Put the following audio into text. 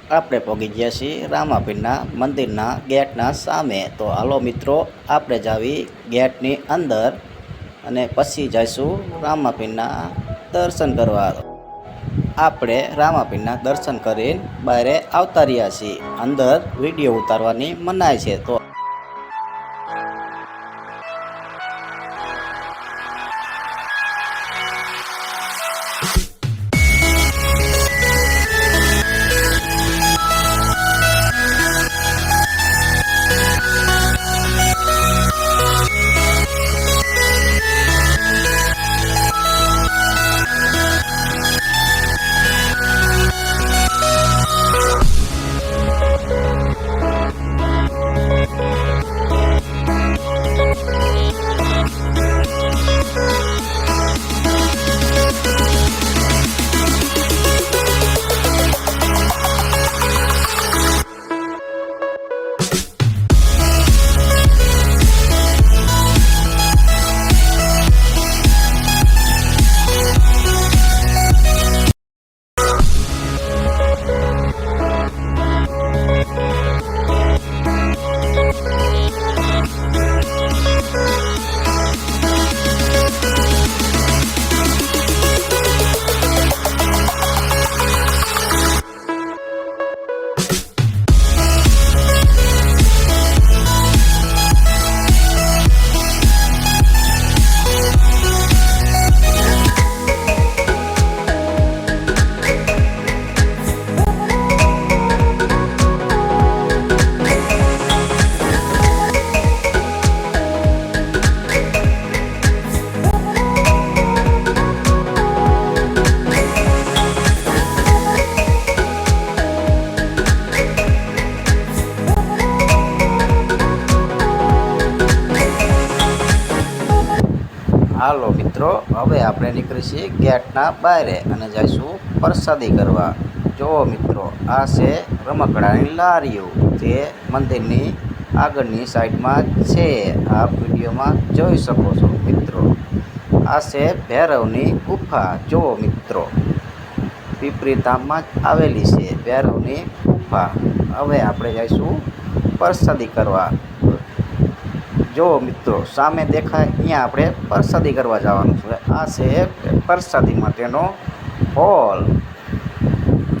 આપણે પહોંચી ગયા છીએ રામાપીરના મંદિરના ગેટના સામે। તો હાલો મિત્રો, આપણે જાવી ગેટની અંદર અને પછી જઈશું રામાપીરના દર્શન કરવા। આપણે રામાપીરના દર્શન કરીને બહાર આવતા રહ્યા છીએ। અંદર વિડીયો ઉતારવાની મનાઈ છે। તો હાલો મિત્રો, હવે આપણે નીકળી છીએ ગેટના બહાર અને જઈશું પ્રસાદી કરવા। જો મિત્રો, આ છે રમકડાની લારીઓ જે મંદિરની આગળની સાઈડમાં છે। આપ વિડીયોમાં જોઈ શકો છો મિત્રો। આ છે ભૈરવની ગુફા। જો મિત્રો, પીપરી ધામમાં જ આવેલી છે ભૈરવની ગુફા। હવે આપણે જઈશું પ્રસાદી કરવા। જો મિત્રો, સામે દેખાય અહીંયા આપણે પ્રસાદી કરવા જવાનું છે। આ છે પ્રસાદી માટેનો હોલ।